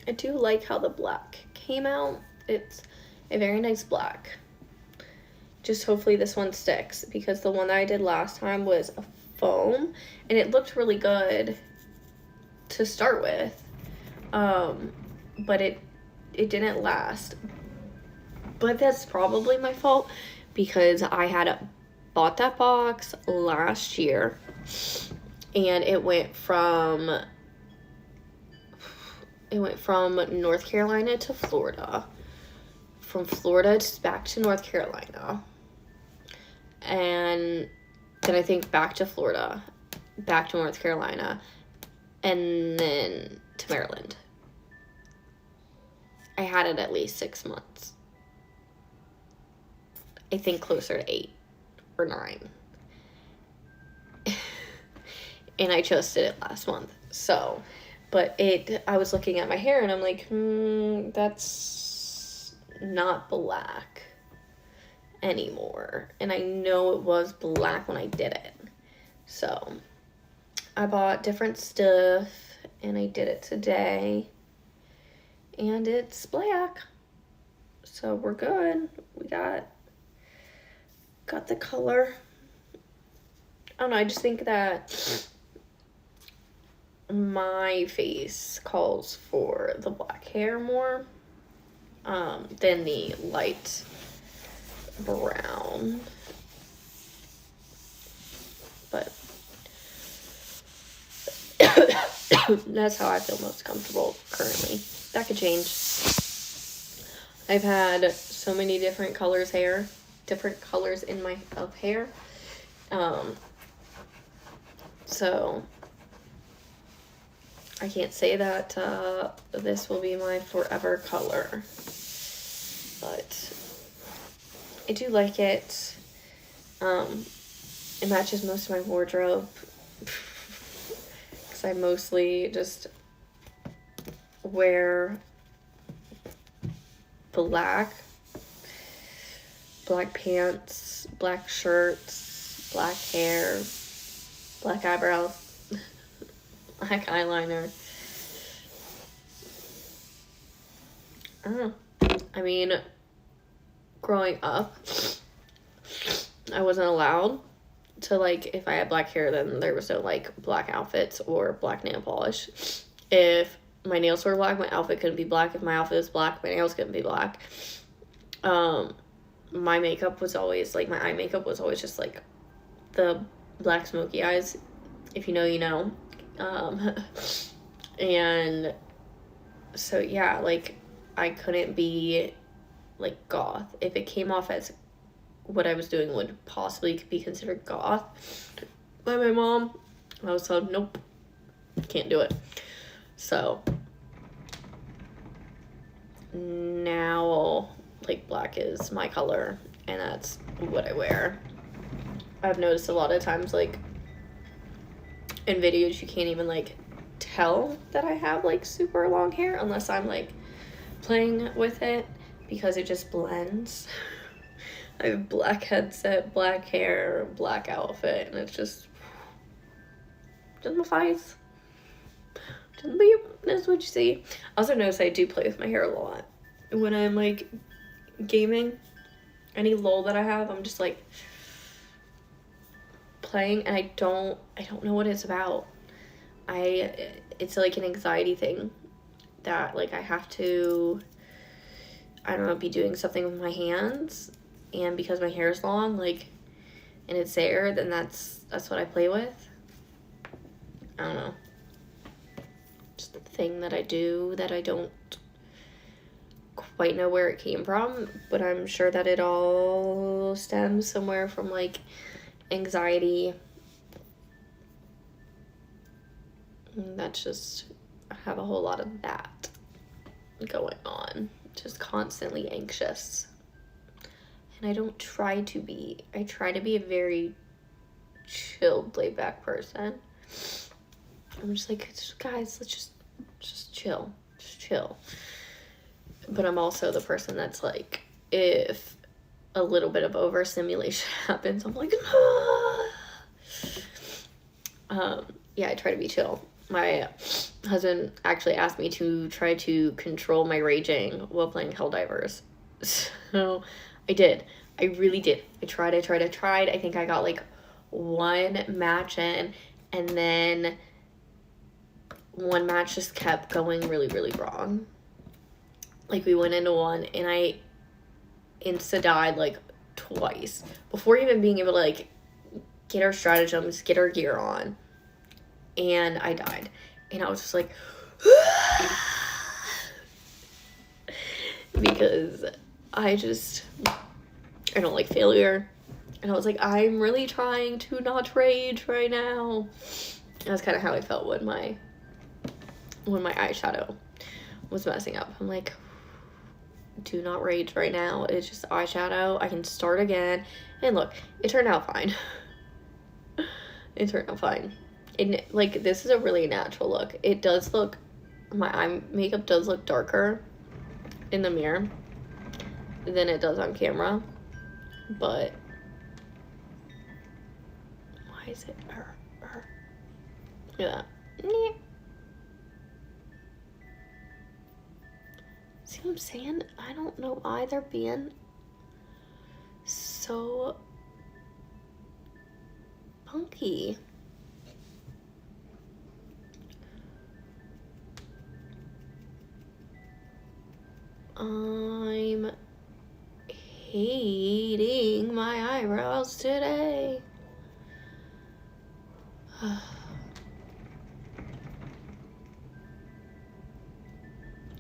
I do like how the black came out. It's a very nice black. Just hopefully this one sticks, because the one that I did last time was a foam and it looked really good to start with, but it didn't last. But that's probably my fault, because I had bought that box last year and it went from North Carolina to Florida, from Florida back to North Carolina, and then I think back to Florida, back to North Carolina, and then to Maryland. I had it at least 6 months. I think closer to 8 or 9. And I just did it last month. So, but I was looking at my hair and I'm like, that's not black anymore. And I know it was black when I did it. So I bought different stuff and I did it today. And it's black. So we're good. We got the color. I don't know, I just think that my face calls for the black hair more than the light brown. But that's how I feel most comfortable currently. That could change. I've had so many different colors in my hair. So I can't say that this will be my forever color, but I do like it. It matches most of my wardrobe, because I mostly just wear black pants, black shirts, black hair, black eyebrows, black eyeliner. I don't know. I mean, growing up, I wasn't allowed to, like, if I had black hair, then there was no, like, black outfits or black nail polish. If my nails were black, my outfit couldn't be black. If my outfit was black, my nails couldn't be black. My makeup was always, like, my eye makeup was always just, like, the black smoky eyes. If you know, you know. And so, yeah, like, I couldn't be, like, goth. If it came off as what I was doing would possibly be considered goth by my mom, I was told, nope, can't do it. So now, like, black is my color, and that's what I wear. I've noticed a lot of times, like, in videos, you can't even, like, tell that I have, like, super long hair unless I'm, like, playing with it, because it just blends. I have black headset, black hair, black outfit, and it's just my face. That's what you see. I also notice I do play with my hair a lot. When I'm, like, gaming, any lull that I have, I'm just, like, playing, and I don't know what it's about. It's, like, an anxiety thing that, like, I have to, I don't know, be doing something with my hands, and because my hair is long, like, and it's there, then that's what I play with. I don't know. Just a thing that I do that I don't quite know where it came from, but I'm sure that it all stems somewhere from, like, anxiety. And that's just, I have a whole lot of that going on. Just constantly anxious. And I don't try to be. I try to be a very chilled, laid back person. I'm just like, guys, let's just chill. Just chill. But I'm also the person that's like, if a little bit of overstimulation happens, I'm like, ah. Yeah, I try to be chill. My husband actually asked me to try to control my raging while playing Helldivers. So I did. I really did. I tried. I think I got like one match in, and then one match just kept going really, really wrong. Like, we went into one, and I insta-died like twice before even being able to like get our stratagems, get our gear on, and I died. And I was just like, because I don't like failure. And I was like, I'm really trying to not rage right now. That's kind of how I felt when my eyeshadow was messing up. I'm like, do not rage right now. It's just eyeshadow. I can start again. And look, it turned out fine. It turned out fine. And like, this is a really natural look. It does look, my eye makeup does look darker in the mirror than it does on camera. But why is it Look at that. See what I'm saying? I don't know why they're being so punky. I'm hating my eyebrows today.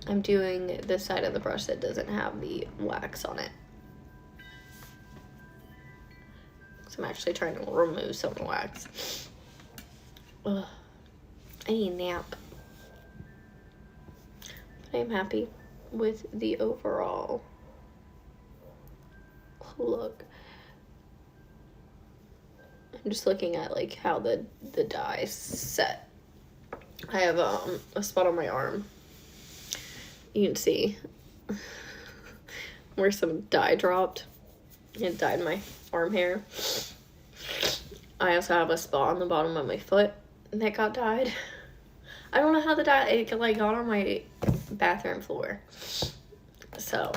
I'm doing the side of the brush that doesn't have the wax on it. So I'm actually trying to remove some of the wax. Ugh. I need a nap. But I'm happy with the overall look. I'm just looking at like how the dye set. I have a spot on my arm. You can see where some dye dropped. It dyed my arm hair. I also have a spot on the bottom of my foot that got dyed. I don't know how the dye, it like got on my bathroom floor. So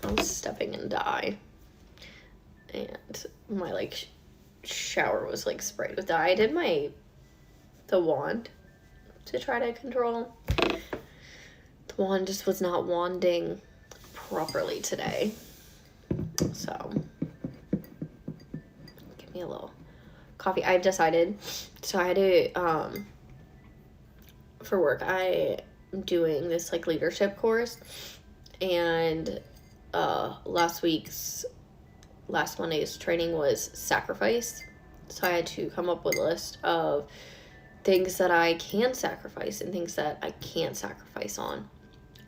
I was stepping in dye, and my like shower was like sprayed with dye. I did the wand to try to control. The wand just was not wanding properly today. So give me a little coffee. I've decided, so I had to for work, I am doing this like leadership course, and last Monday's training was sacrifice. So I had to come up with a list of things that I can sacrifice and things that I can't sacrifice on.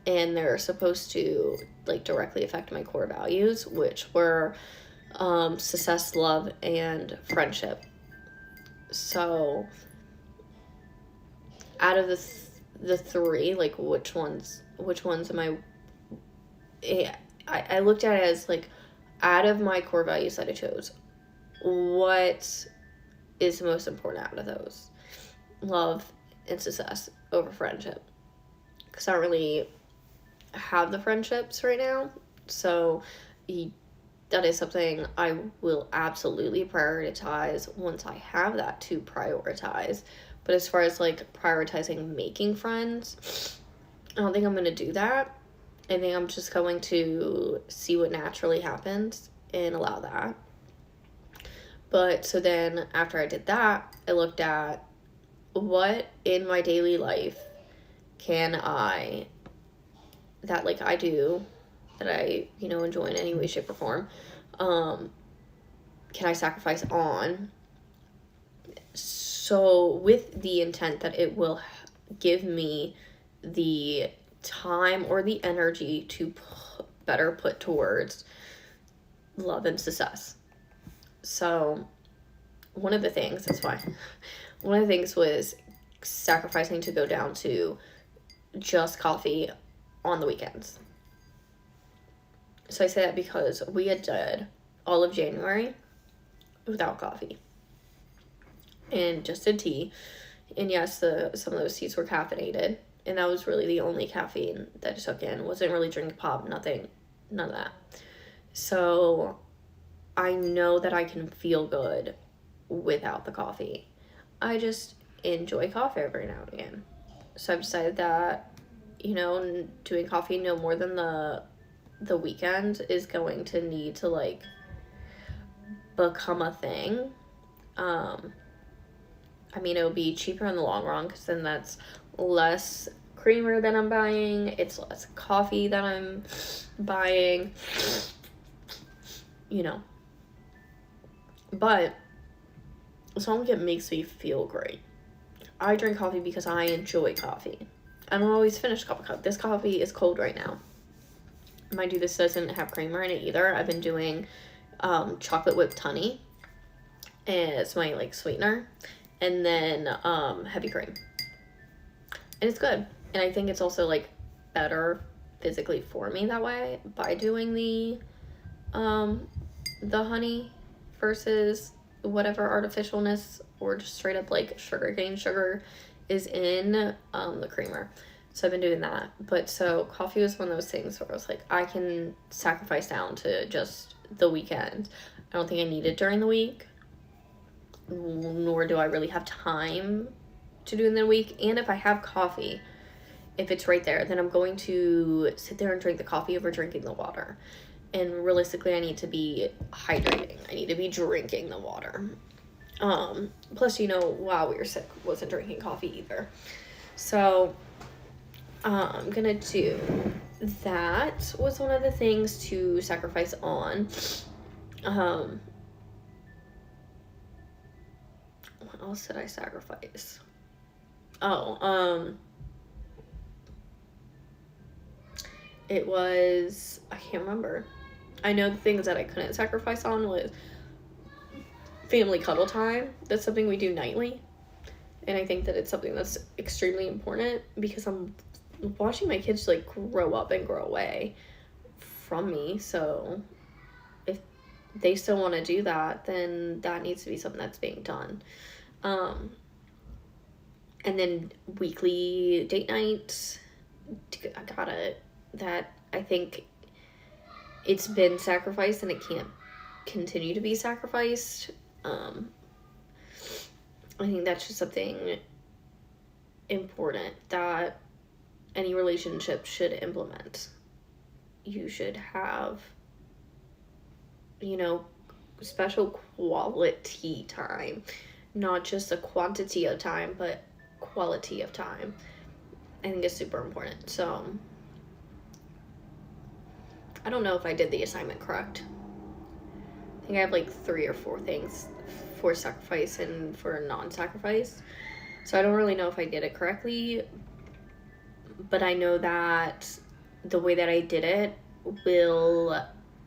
And they're supposed to like directly affect my core values, which were success, love, and friendship. So out of the three, like which ones am I looked at it as like, out of my core values that I chose, what is the most important out of those? Love and success over friendship. Because I don't really have the friendships right now. So that is something I will absolutely prioritize once I have that to prioritize. But as far as like prioritizing making friends, I don't think I'm going to do that. I think I'm just going to see what naturally happens and allow that. But so then after I did that, I looked at what in my daily life can I, that like I do, that I, enjoy in any way, shape, or form, can I sacrifice on? So with the intent that it will give me the time or the energy to better put towards love and success. So one of the things was sacrificing to go down to just coffee on the weekends. So I say that because we had done all of January without coffee and just did tea. And yes, some of those teas were caffeinated, and that was really the only caffeine that I took in. Wasn't really drinking pop, nothing, none of that. So I know that I can feel good without the coffee. I just enjoy coffee every now and again. So I've decided that, you know, doing coffee no more than the weekend is going to need to, like, become a thing. I mean, it'll be cheaper in the long run, because then that's less creamer that I'm buying. It's less coffee that I'm buying, you know. But as long as it makes me feel great. I drink coffee because I enjoy coffee. I don't always finish a cup of coffee. This coffee is cold right now. Mind you, this doesn't have creamer in it either. I've been doing chocolate whipped honey. And it's my, like, sweetener. And then heavy cream. And it's good. And I think it's also, like, better physically for me that way by doing the honey versus whatever artificialness or just straight up, like, cane sugar is in the creamer. So I've been doing that. But so coffee was one of those things where I was like, I can sacrifice down to just the weekend. I don't think I need it during the week, nor do I really have time to do it in the week. And if I have coffee, if it's right there, then I'm going to sit there and drink the coffee over drinking the water. And realistically, I need to be hydrating. I need to be drinking the water. Plus, you know, while we were sick, wasn't drinking coffee either. So I'm gonna do that. Was one of the things to sacrifice on. What else did I sacrifice? It was, I can't remember. I know the things that I couldn't sacrifice on was family cuddle time. That's something we do nightly. And I think that it's something that's extremely important because I'm watching my kids, like, grow up and grow away from me. So if they still want to do that, then that needs to be something that's being done. And then weekly date nights. I think it's been sacrificed and it can't continue to be sacrificed. I think that's just something important that any relationship should implement. You should have, you know, special quality time. Not just a quantity of time, but quality of time. I think it's super important. So I don't know if I did the assignment correct. I think I have like 3 or 4 things for sacrifice and for non-sacrifice. So I don't really know if I did it correctly, but I know that the way that I did it will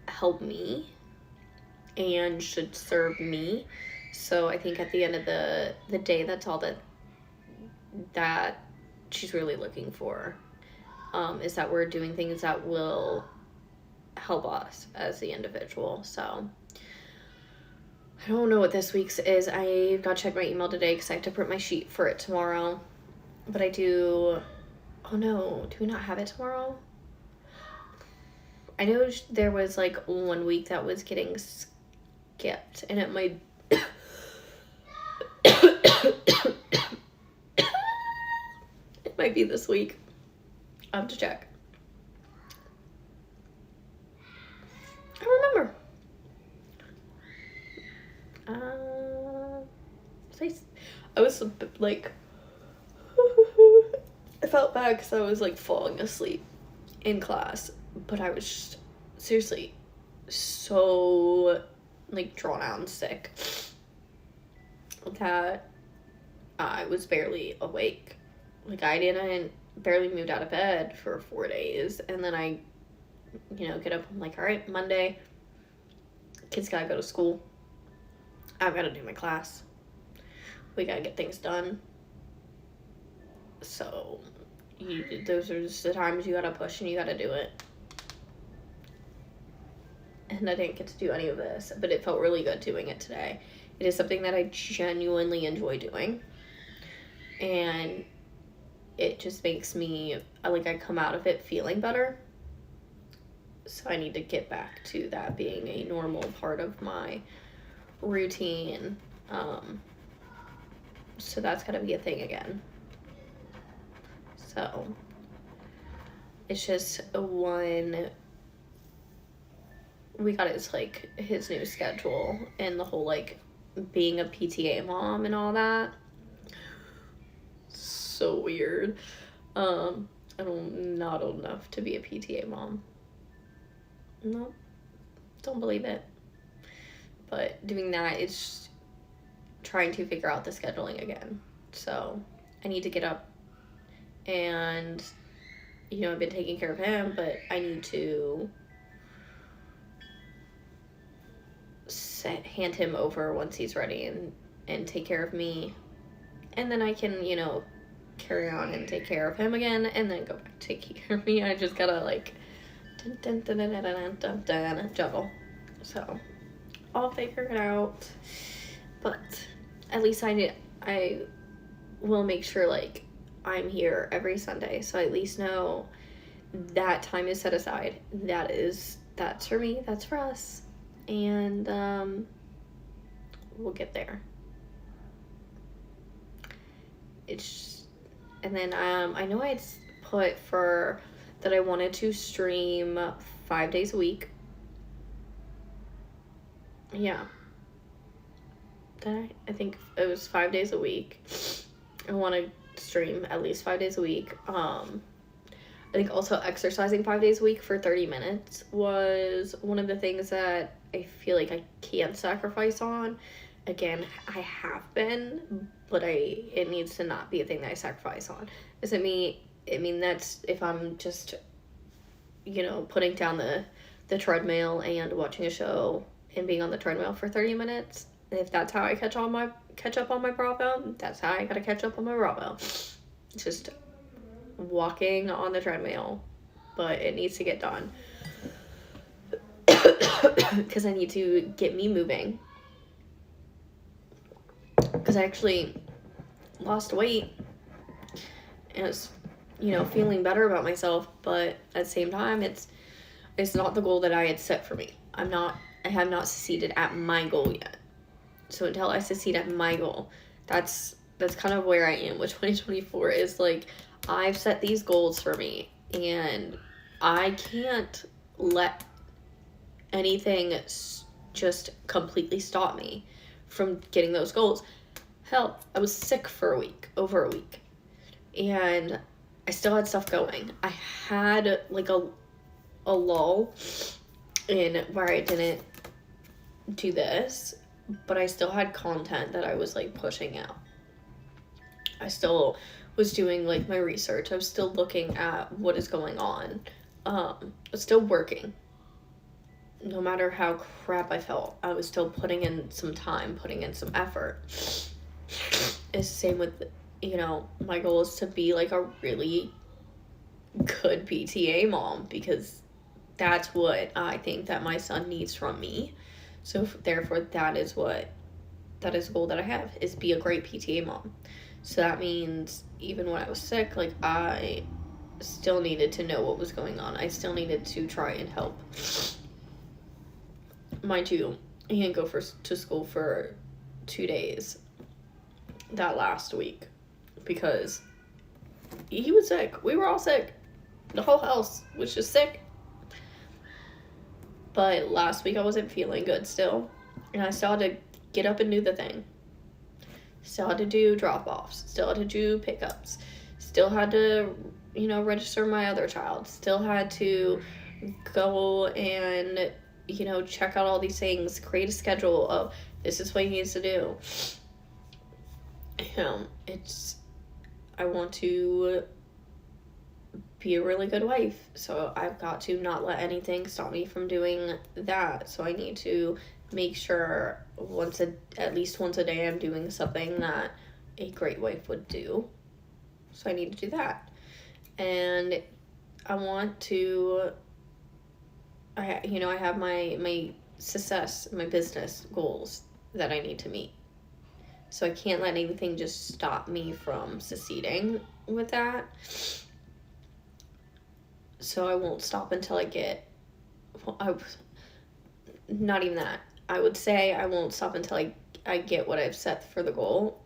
help me and should serve me. So I think at the end of the day, that's all that she's really looking for, is that we're doing things that will help us as the individual. So I don't know what this week's is. I've got to check my email today because I have to print my sheet for it tomorrow. But I do... Oh no, do we not have it tomorrow? I know there was like 1 week that was getting skipped, and it might... It might be this week. I'll have to check. I don't remember. I was like, I felt bad because I was like falling asleep in class, but I was just, seriously so like drawn out and sick that I was barely awake. Like I barely moved out of bed for 4 days, and then I, get up, I'm like, all right, Monday, kids gotta go to school, I've gotta do my class, we gotta get things done. So those are just the times you gotta push and you gotta do it. And I didn't get to do any of this, but it felt really good doing it today. It is something that I genuinely enjoy doing. and it just makes me, like, I come out of it feeling better. So I need to get back to that being a normal part of my routine. So that's gotta be a thing again. So it's just when we got his new schedule and the whole, like, being a PTA mom and all that. So weird. I'm not old enough to be a PTA mom. No, don't believe it. But doing that, it's trying to figure out the scheduling again. So I need to get up and, I've been taking care of him, but I need to hand him over once he's ready and take care of me. And then I can, carry on and take care of him again and then go back to take care of me. I just gotta, like, juggle. So I'll figure it out. But at least I will make sure, like, I'm here every Sunday, so I at least know that time is set aside. That's for me, that's for us. And we'll get there. And then I know I'd put for that I wanted to stream 5 days a week. Yeah. I think it was 5 days a week. I want to stream at least 5 days a week. I think also exercising 5 days a week for 30 minutes was one of the things that I feel like I can't sacrifice on. Again, I have been, but it needs to not be a thing that I sacrifice on. That's if I'm just, putting down the treadmill and watching a show and being on the treadmill for 30 minutes. If that's how I catch up on my Bravo, that's how I gotta catch up on my Bravo. Just walking on the treadmill, but it needs to get done because I need to get me moving. Because I actually lost weight and it's, feeling better about myself, but at the same time, it's not the goal that I had set for me. I have not succeeded at my goal yet. So until I succeed at my goal, that's kind of where I am with 2024 is, like, I've set these goals for me and I can't let anything just completely stop me from getting those goals. Hell, I was sick for over a week, and I still had stuff going. I had, like, a lull in where I didn't do this, but I still had content that I was, like, pushing out. I still was doing, like, my research. I was still looking at what is going on. I was still working. No matter how crap I felt, I was still putting in some time, putting in some effort. It's the same with, my goal is to be, like, a really good PTA mom, because that's what I think that my son needs from me. So therefore, that is a goal that I have, is be a great PTA mom. So that means even when I was sick, like, I still needed to know what was going on. I still needed to try and help. Mind you, he didn't go to school for 2 days that last week because he was sick. We were all sick. The whole house was just sick. But last week I wasn't feeling good still, and I still had to get up and do the thing. Still had to do drop-offs. Still had to do pickups. Still had to, register my other child. Still had to go and, check out all these things, create a schedule of this is what he needs to do. I want to be a really good wife, so I've got to not let anything stop me from doing that. So I need to make sure at least once a day I'm doing something that a great wife would do. So I need to do that. And I want to, I have my success, my business goals that I need to meet. So I can't let anything just stop me from succeeding with that. So I won't stop until I get, not even that. I would say I won't stop until I get what I've set for the goal.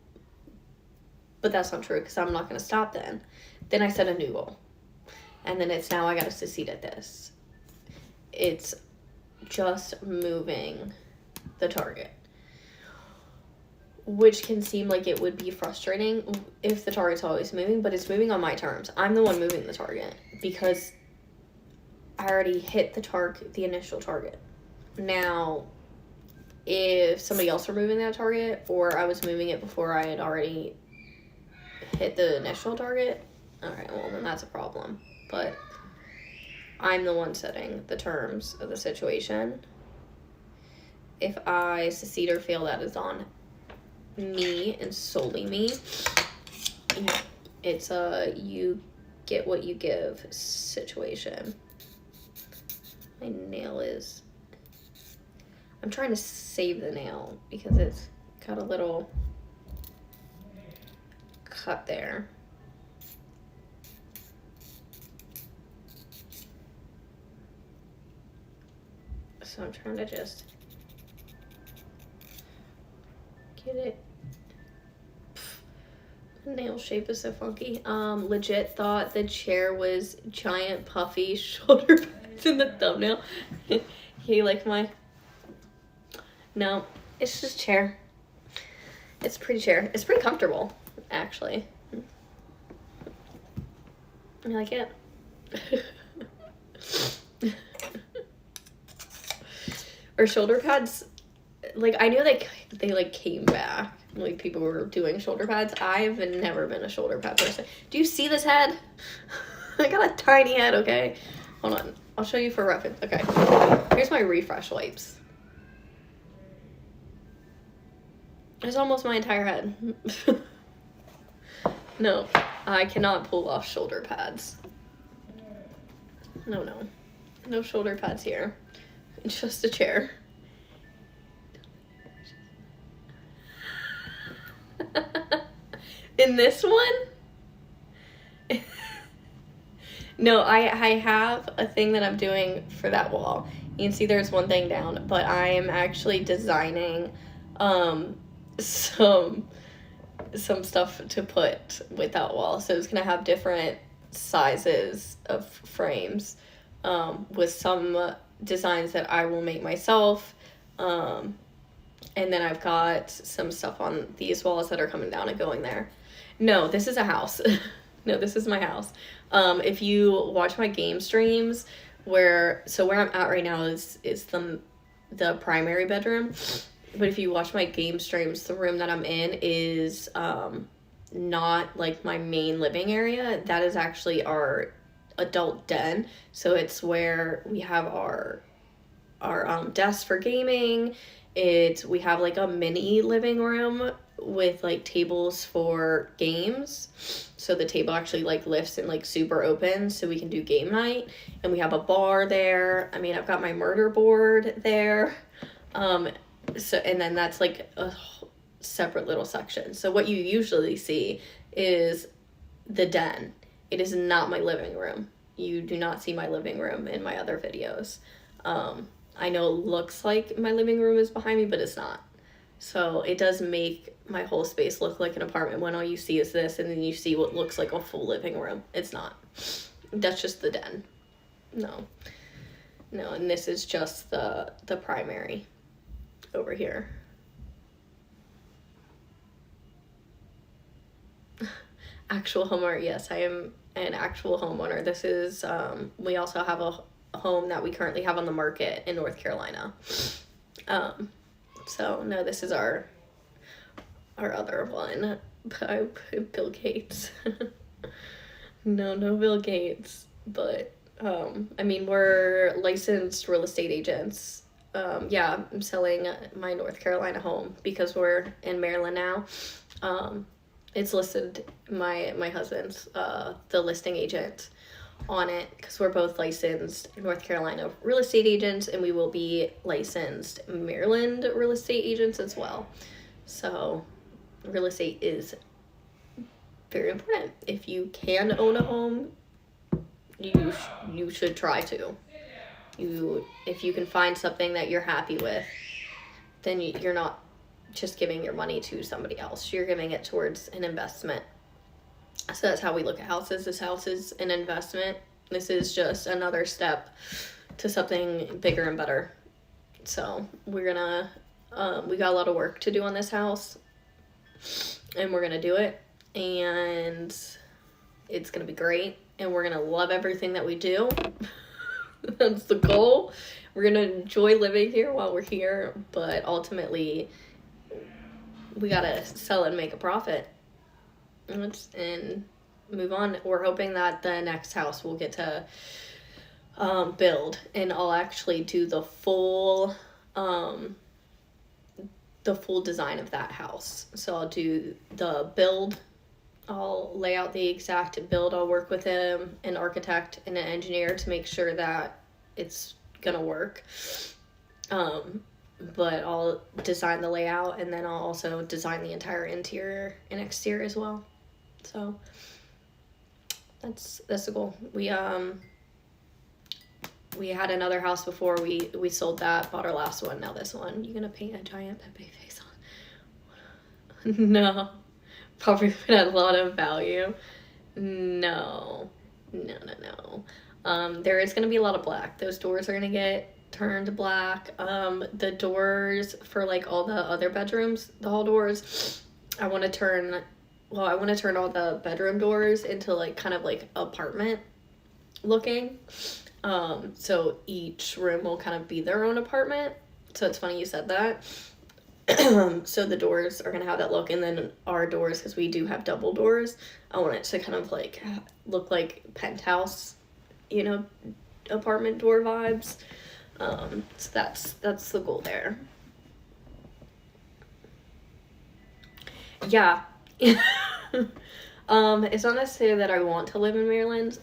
But that's not true, because I'm not going to stop then. Then I set a new goal. And then it's now I got to succeed at this. It's just moving the target. Which can seem like it would be frustrating if the target's always moving, but it's moving on my terms. I'm the one moving the target because I already hit the initial target. Now, if somebody else were moving that target, or I was moving it before I had already hit the initial target, alright, well then that's a problem. But I'm the one setting the terms of the situation. If I succeed or fail, that is on me and solely me. It's a you get what you give situation. My nail is, I'm trying to save the nail because it's got a little cut there. So I'm trying to just get it. The nail shape is so funky. Legit thought the chair was giant puffy shoulder pads in the thumbnail. You like my... No, it's just chair. It's a pretty chair. It's pretty comfortable, actually. I like it. Or shoulder pads, like, I knew they like came back, like people were doing shoulder pads. I've never been a shoulder pad person. Do you see this head? I got a tiny head, okay? Hold on, I'll show you for reference. Okay, here's my refresh wipes. It's almost my entire head. No, I cannot pull off shoulder pads. No shoulder pads here. It's just a chair. In this one? No, I have a thing that I'm doing for that wall. You can see there's one thing down, but I am actually designing some stuff to put with that wall. So it's gonna have different sizes of frames with some designs that I will make myself, and then I've got some stuff on these walls that are coming down and going there. No, this is a house. No, this is my house. If you watch my game streams, where I'm at right now is the primary bedroom, but if you watch my game streams, the room that I'm in is not like my main living area. That is actually our adult den. So it's where we have our desks for gaming. We have like a mini living room with like tables for games. So the table actually like lifts and like super opens so we can do game night. And we have a bar there. I mean, I've got my murder board there. So, and then that's like a separate little section. So what you usually see is the den. It is not my living room. You do not see my living room in my other videos. I know it looks like my living room is behind me, but it's not. So it does make my whole space look like an apartment when all you see is this, and then you see what looks like a full living room. It's not. That's just the den. No, and this is just the primary over here. Actual homeowner, yes, I am an actual homeowner. This is, we also have a home that we currently have on the market in North Carolina. So no, this is our other one by Bill Gates. No Bill Gates, but I mean, we're licensed real estate agents. Yeah, I'm selling my North Carolina home because we're in Maryland now. It's listed, my husband's the listing agent on it, because we're both licensed North Carolina real estate agents, and we will be licensed Maryland real estate agents as well. So real estate is very important. If you can own a home, you should try to. If you can find something that you're happy with, then you're not just giving your money to somebody else. You're giving it towards an investment. So that's how we look at houses. This house is an investment. This is just another step to something bigger and better. So we're gonna, we got a lot of work to do on this house, and we're gonna do it, and it's gonna be great, and we're gonna love everything that we do. That's the goal. We're gonna enjoy living here while we're here, but ultimately we gotta sell it and make a profit and move on. We're hoping that the next house we'll get to build, and I'll actually do the full design of that house. So I'll do the build, I'll lay out the exact build, I'll work with an architect and an engineer to make sure that it's gonna work. But I'll design the layout, and then I'll also design the entire interior and exterior as well. So that's the goal. We had another house before we sold that, bought our last one. Now this one. You gonna paint a giant Pepe face on? No. Probably would add a lot of value. No. There is gonna be a lot of black. Those doors are gonna get turned black. The doors for like all the other bedrooms, the hall doors, I want to turn all the bedroom doors into like kind of like apartment looking. So each room will kind of be their own apartment. So it's funny you said that. So the doors are gonna have that look, and then our doors, because we do have double doors, I want it to kind of like look like penthouse, apartment door vibes. So that's the goal there. Yeah. It's not necessarily that I want to live in Maryland.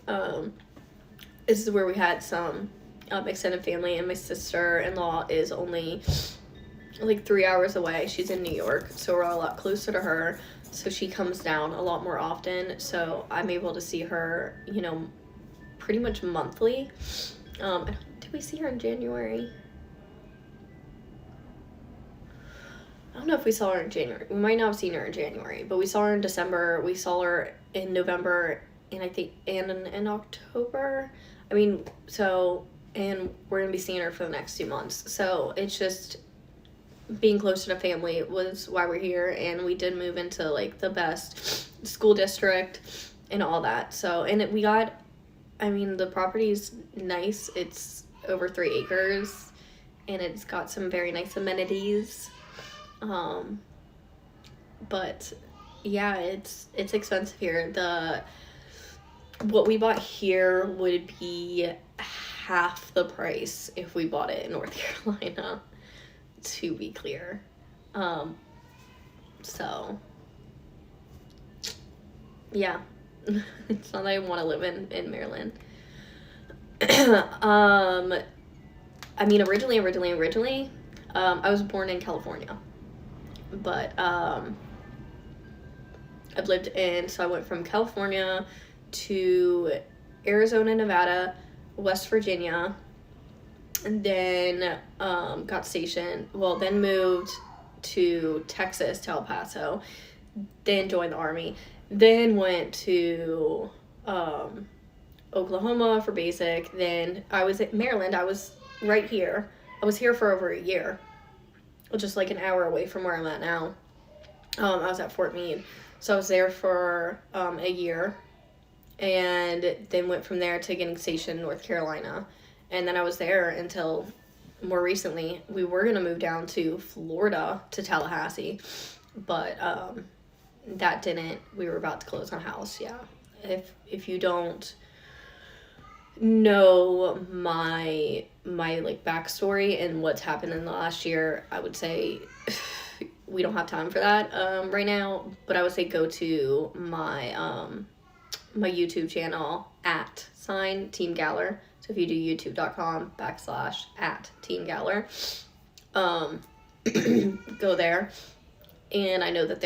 This is where we had some extended family, and my sister-in-law is only like 3 hours away. She's in New York, so we're a lot closer to her. So she comes down a lot more often. So I'm able to see her, pretty much monthly. Did we see her in January? I don't know if we saw her in January. We might not have seen her in January, but we saw her in December. We saw her in November, and I think, and in October. And we're gonna be seeing her for the next 2 months. So it's just being closer to family was why we're here, and we did move into like the best school district and all that. So, and the property's nice. It's over 3 acres, and it's got some very nice amenities. But yeah, it's expensive here. What we bought here would be half the price if we bought it in North Carolina, to be clear. So yeah. It's not that I want to live in Maryland. Originally, I was born in California, but I've lived so I went from California to Arizona, Nevada, West Virginia, and then then moved to Texas, to El Paso, then joined the Army, then went to Oklahoma for basic. Then I was at Maryland. I was right here. I was here for over a year, just like an hour away from where I'm at now. I was at Fort Meade. So I was there for a year, and then went from there to getting stationed in North Carolina. And then I was there until more recently. We were going to move down to Florida, to Tallahassee, but that didn't. We were about to close on a house. Yeah. If you don't know my like backstory and what's happened in the last year, I would say we don't have time for that right now, but I would say go to my my YouTube channel @ teamgaller. So if you do youtube.com/@teamgaller, go there, And I know that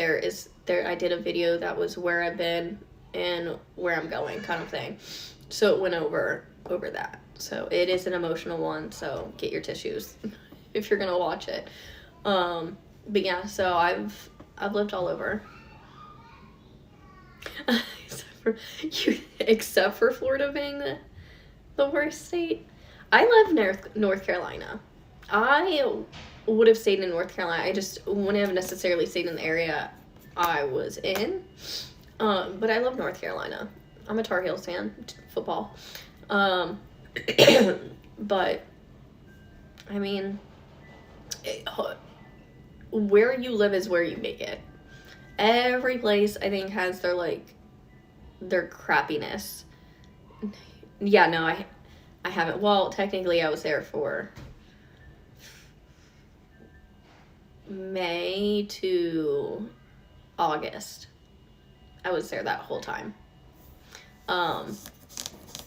I did a video that was where I've been and where I'm going kind of thing. So it went over that. So it is an emotional one, so get your tissues if you're gonna watch it. But yeah, so I've lived all over. Except for Florida being the worst state. I love North Carolina. I would have stayed in North Carolina. I just wouldn't have necessarily stayed in the area I was in. But I love North Carolina. I'm a Tar Heels fan, football. But I mean, where you live is where you make it. Every place I think has their crappiness. Yeah, no, I haven't. Well, technically I was there for May to August. I was there that whole time.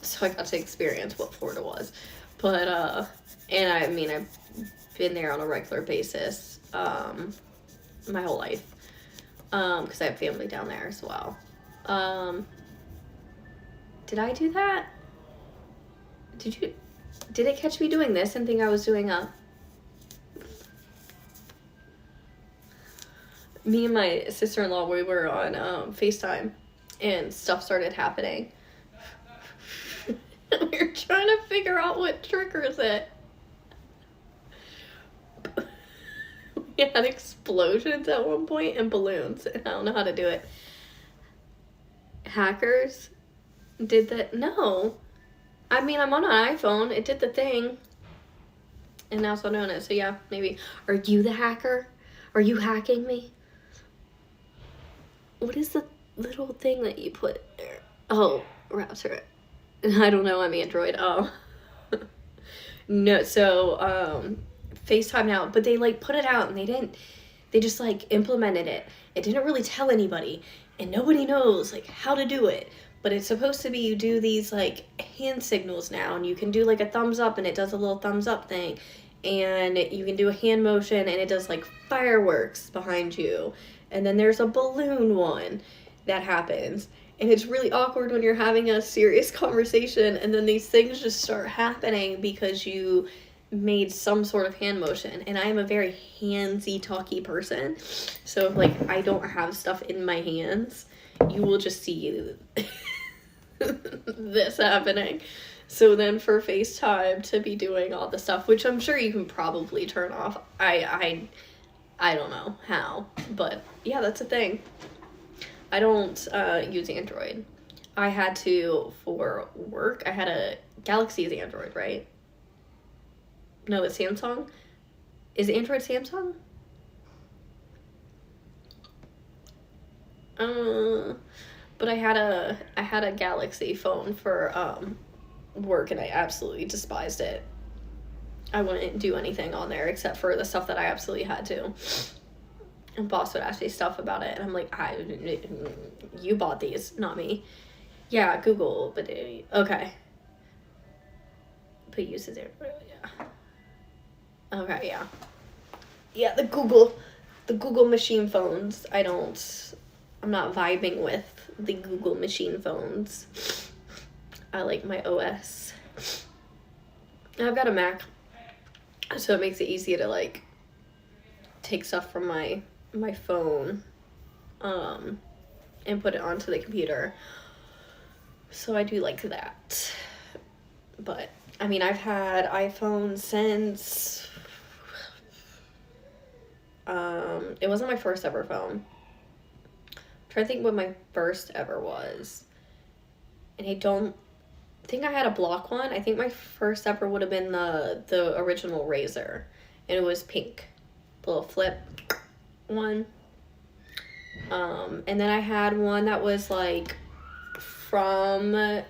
So I got to experience what Florida was. But, and I mean, I've been there on a regular basis, my whole life. Because I have family down there as well. Did I do that? Did it catch me doing this and think I was doing me and my sister-in-law, we were on FaceTime and stuff started happening. We were trying to figure out what triggers it. We had explosions at one point and balloons, and I don't know how to do it. Hackers did that? No. I mean, I'm on an iPhone. It did the thing. And now it's not doing it. So yeah, maybe. Are you the hacker? Are you hacking me? What is the little thing that you put there? Oh, router. I don't know, I'm Android. Oh. No, so, FaceTime now. But they, put it out and they just, implemented it. It didn't really tell anybody. And nobody knows, how to do it. But it's supposed to be you do these, hand signals now. And you can do, a thumbs up and it does a little thumbs up thing. And you can do a hand motion and it does, fireworks behind you. And then there's a balloon one that happens. And it's really awkward when you're having a serious conversation and then these things just start happening because you made some sort of hand motion. And I am a very handsy, talky person. So if, I don't have stuff in my hands, you will just see this happening. So then for FaceTime to be doing all the stuff, which I'm sure you can probably turn off. I don't know how, but yeah, that's a thing. I don't use Android. I had to for work. I had a Galaxy's Android, right? No, it's Samsung. Is Android Samsung? But I had a Galaxy phone for work and I absolutely despised it. I wouldn't do anything on there except for the stuff that I absolutely had to. And boss would ask me stuff about it, and I'm like, you bought these, not me. Yeah, Google, but okay. But uses it, yeah. Okay, yeah. Yeah, the Google machine phones. I'm not vibing with the Google machine phones. I like my OS. I've got a Mac, so it makes it easy to take stuff from my phone and put it onto the computer. So I do like that. But I mean, I've had iPhone since it wasn't my first ever phone. I'm trying to think what my first ever was. And I don't think I had a block one. I think my first ever would have been the original Razor. And it was pink. The little flip one. And then I had one that was from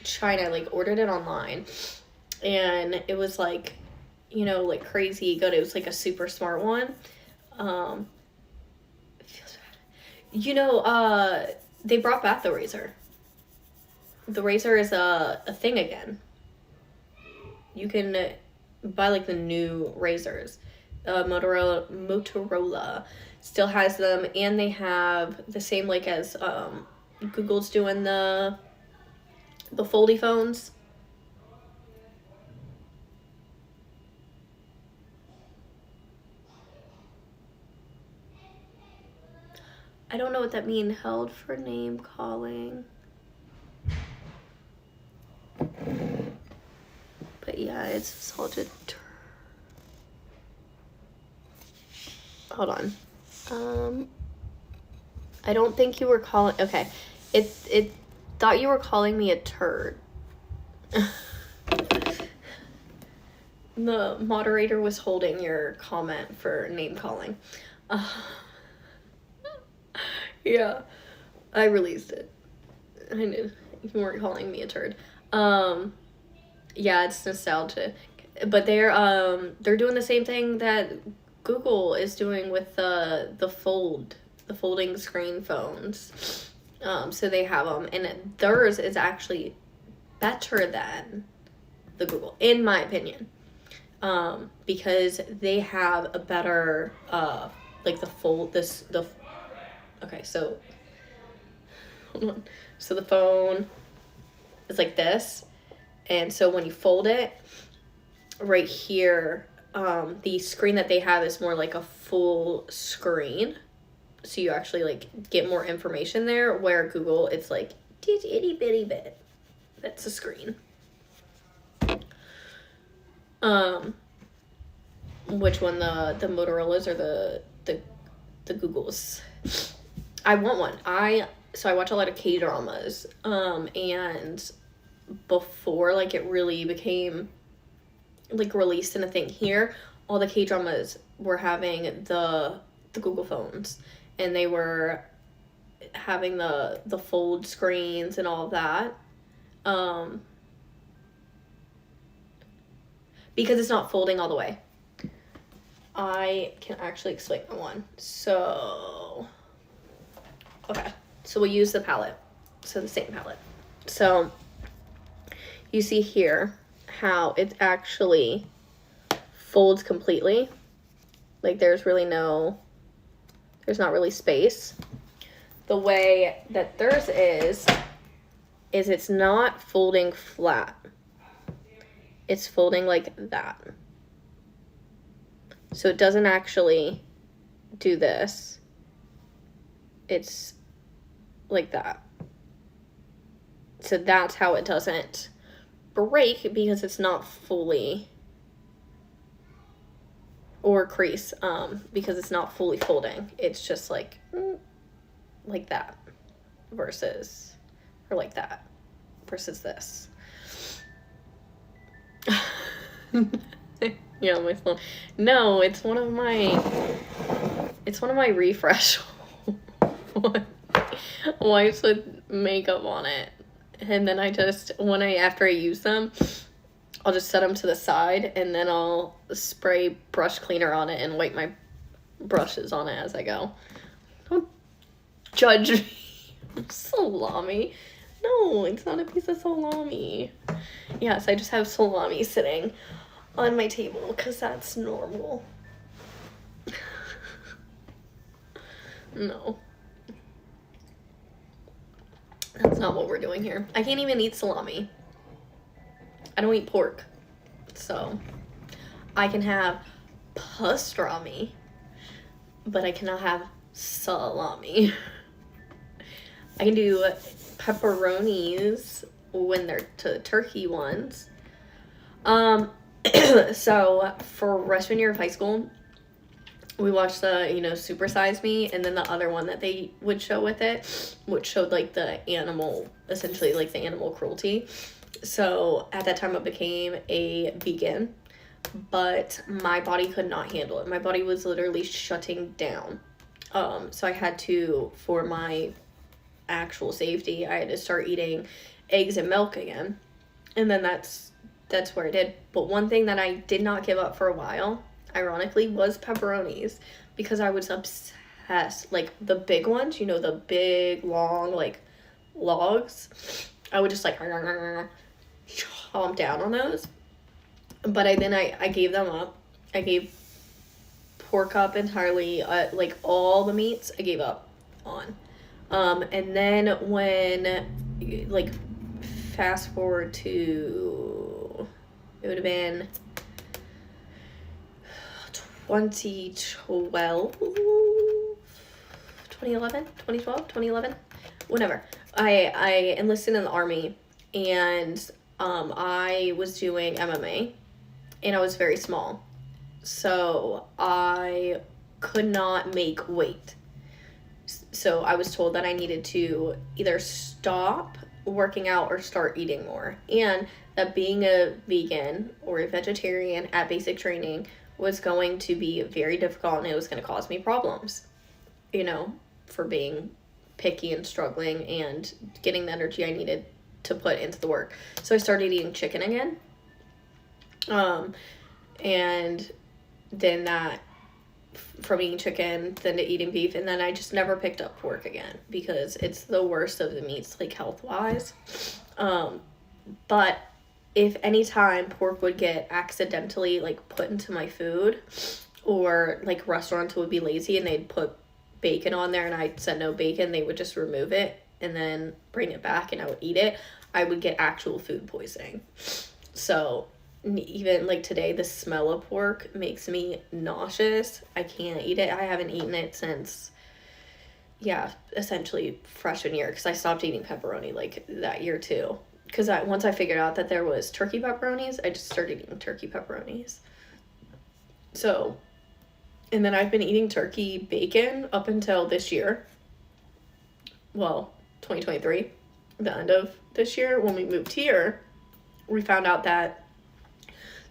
China, ordered it online. And it was crazy good. It was a super smart one. It feels bad. They brought back the Razor. The Razor is a thing again. You can buy the new Razors. Motorola still has them, and they have the same, like, as Google's doing the foldy phones. I don't know what that means. Held for name calling. But yeah, it's salted. Hold on. I don't think you were calling. Okay, it thought you were calling me a turd. The moderator was holding your comment for name calling. Yeah, I released it. I knew you weren't calling me a turd. Yeah, it's nostalgic, but they're doing the same thing that Google is doing with the folding screen phones. So they have them, and theirs is actually better than the Google, in my opinion, because they have a better like okay, so hold on. So the phone is like this, and so when you fold it, right here, the screen that they have is more like a full screen, so you actually like get more information there, where Google, it's like itty bitty bit that's a screen. Which one, the Motorola's or the Googles? I want one. So I watch a lot of K-dramas, and before, like, it really became like released in a thing here, all the K-dramas were having the Google phones, and they were having the fold screens and all of that, because it's not folding all the way. I can actually explain one. So okay, so we'll use the palette, so the same palette. So you see here how it actually folds completely. Like, there's not really space. The way that theirs is it's not folding flat. It's folding like that. So it doesn't actually do this. It's like that. So that's how it doesn't break, because it's not fully, or crease, because it's not fully folding. It's just like that versus, or like that versus this. Yeah, my phone. No, it's one of my refresh wipes with makeup on it. And then after I use them, I'll just set them to the side, and then I'll spray brush cleaner on it and wipe my brushes on it as I go. Don't judge me. Salami. No, it's not a piece of salami. Yes, I just have salami sitting on my table because that's normal. No. That's not what we're doing here. I can't even eat salami. I don't eat pork. So I can have pastrami, but I cannot have salami. I can do pepperonis when they're turkey ones. So for freshman year of high school, we watched the, Super Size Me, and then the other one that they would show with it, which showed like the animal, essentially like the animal cruelty. So at that time I became a vegan, but my body could not handle it. My body was literally shutting down. So I had to, for my actual safety, I had to start eating eggs and milk again. And then that's where I did. But one thing that I did not give up for a while, ironically, was pepperonis, because I was obsessed. Like the big ones, the big long like logs, I would just like chomp down on those. But I gave them up. I gave pork up entirely. Like all the meats I gave up on. And then when, like, fast forward to, it would have been 2012, 2011, whenever. I enlisted in the Army, and I was doing MMA, and I was very small. So I could not make weight. So I was told that I needed to either stop working out or start eating more. And that being a vegan or a vegetarian at basic training was going to be very difficult, and it was going to cause me problems, you know, for being picky and struggling and getting the energy I needed to put into the work. So I started eating chicken again. And then that, from eating chicken, then to eating beef, and then I just never picked up pork again because it's the worst of the meats, like, health-wise. But if any time pork would get accidentally, like, put into my food, or, like, restaurants would be lazy and they'd put bacon on there and I said no bacon, they would just remove it and then bring it back and I would eat it, I would get actual food poisoning. So even like today, the smell of pork makes me nauseous. I can't eat it. I haven't eaten it since, essentially freshman year, because I stopped eating pepperoni like that year too. Because once I figured out that there was turkey pepperonis, I just started eating turkey pepperonis. So, and then I've been eating turkey bacon up until this year. Well, 2023, the end of this year, when we moved here, we found out that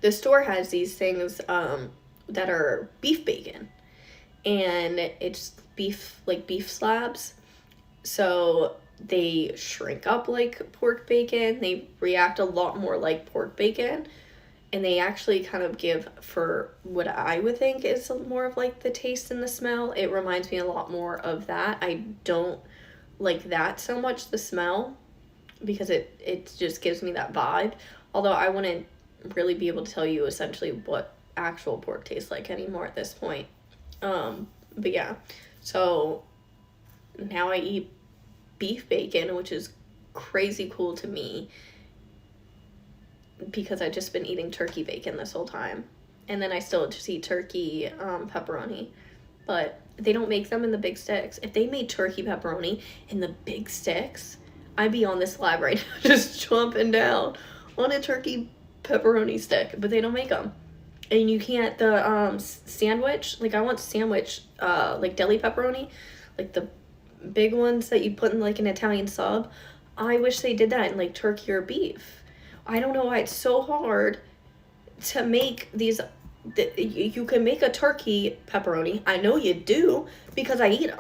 the store has these things that are beef bacon, and it's beef slabs. So they shrink up like pork bacon. They react a lot more like pork bacon, and they actually kind of give, for what I would think is more of like the taste and the smell, it reminds me a lot more of that. I don't like that so much, the smell, because it just gives me that vibe. Although I wouldn't really be able to tell you essentially what actual pork tastes like anymore at this point. But yeah, so now I eat beef bacon, which is crazy cool to me because I've just been eating turkey bacon this whole time. And then I still just eat turkey pepperoni, but they don't make them in the big sticks. If they made turkey pepperoni in the big sticks, I'd be on this slab right now just jumping down on a turkey pepperoni stick, but they don't make them. And you can't, the sandwich, like I want sandwich, like deli pepperoni, like the big ones that you put in like an Italian sub. I wish they did that in like turkey or beef. I don't know why it's so hard to make these. You can make a turkey pepperoni. I know you do because I eat them.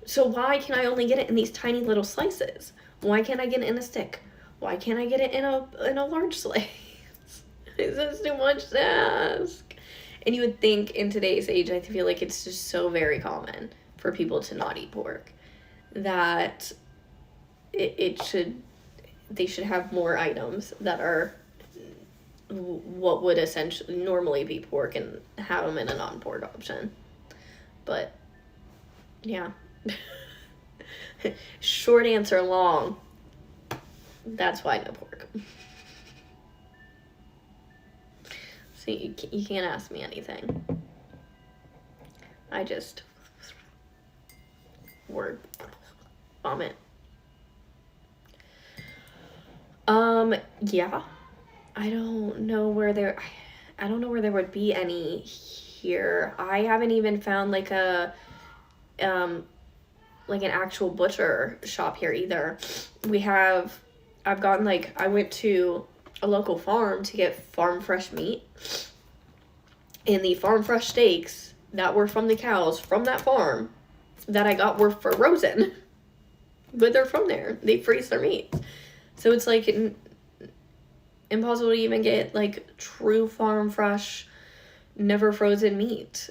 So why can I only get it in these tiny little slices? Why can't I get it in a stick? Why can't I get it in a large slice? It's just too much to ask. And you would think in today's age, I feel like it's just so very common for people to not eat pork, that they should have more items that are what would essentially normally be pork and have them in a non-pork option. But yeah. Short answer long. That's why no pork. So you can't ask me anything. I just word vomit. Yeah. I don't know where there would be any here. I haven't even found like an actual butcher shop here either. I went to a local farm to get farm fresh meat, and the farm fresh steaks that were from the cows from that farm that I got were frozen, but they're from there. They freeze their meat. So it's like impossible to even get like true farm fresh, never frozen meat.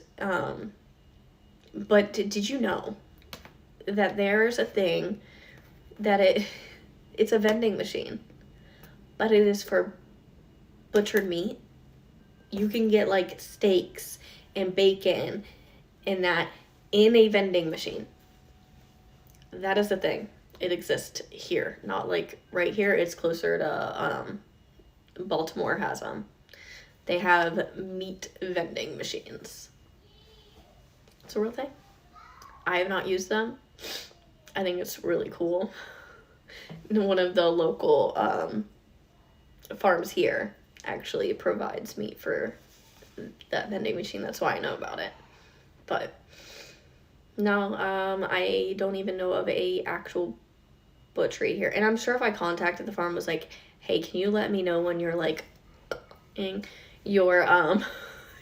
But did you know that there's a thing that it's a vending machine, but it is for butchered meat? You can get like steaks and bacon and that in a vending machine. That is the thing. It exists here, not like right here. It's closer to Baltimore has them. They have meat vending machines. It's a real thing. I have not used them. I think it's really cool. One of the local farms here actually provides meat for that vending machine. That's why I know about it. But no, I don't even know of a actual butchery here. And I'm sure if I contacted the farm, was like, hey, can you let me know when you're like your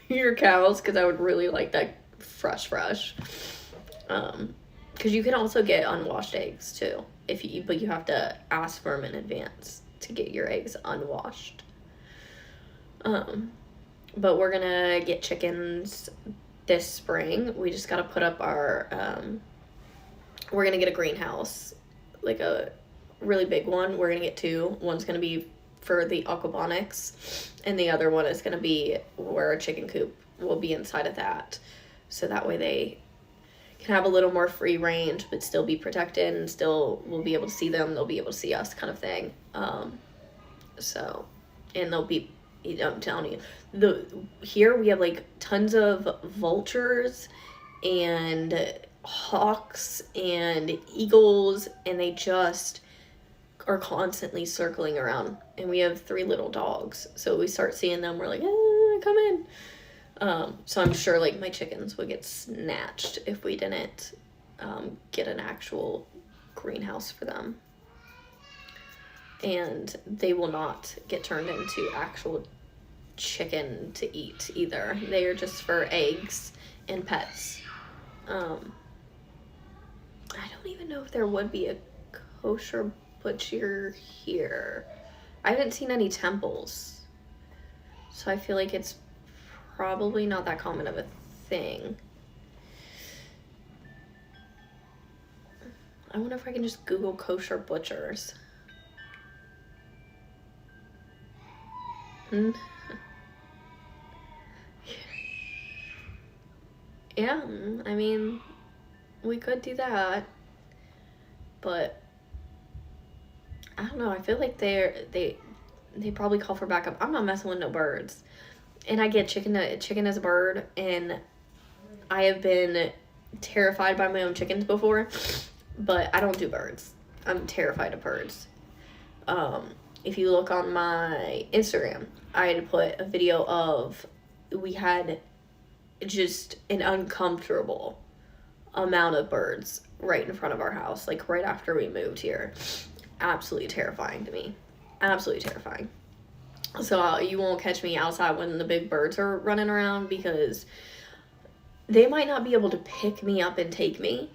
your cows, because I would really like that fresh. Because you can also get unwashed eggs too, but you have to ask for them in advance to get your eggs unwashed. But we're gonna get chickens this spring. We just gotta put up our we're gonna get a greenhouse, like a really big one. We're gonna get 2. One's gonna be for the aquaponics, and the other one is gonna be where a chicken coop will be inside of that, so that way they can have a little more free range but still be protected, and still we'll be able to see them, they'll be able to see us, kind of thing. So, and they'll be, I'm telling you, here we have like tons of vultures and hawks and eagles, and they just are constantly circling around. And we have 3 little dogs, so we start seeing them, we're like, come in. So I'm sure like my chickens would get snatched if we didn't get an actual greenhouse for them. And they will not get turned into actual chicken to eat either. They are just for eggs and pets. I don't even know if there would be a kosher butcher here. I haven't seen any temples, so I feel like it's probably not that common of a thing. I wonder if I can just Google kosher butchers. Yeah, I mean, we could do that, but I don't know. I feel like they probably call for backup. I'm not messing with no birds, and I get chicken as a bird, and I have been terrified by my own chickens before, but I don't do birds. I'm terrified of birds. If you look on my Instagram, I had put a video of, we had just an uncomfortable amount of birds right in front of our house, like right after we moved here. Absolutely terrifying to me. Absolutely terrifying. So you won't catch me outside when the big birds are running around, because they might not be able to pick me up and take me,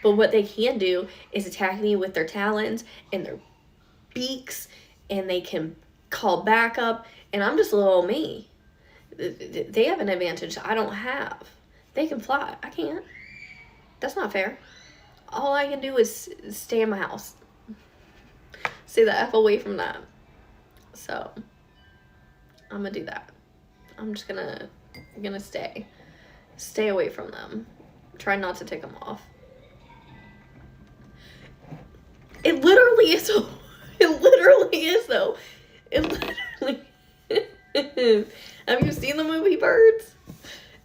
but what they can do is attack me with their talons and their beaks, and they can call backup, and I'm just little old me. They have an advantage I don't have. They can fly. I can't. That's not fair. All I can do is stay in my house. Stay the F away from that. So, I'm gonna do that. I'm just gonna stay away from them. Try not to take them off. It literally is so. It literally is though. It literally is. Have you seen the movie Birds?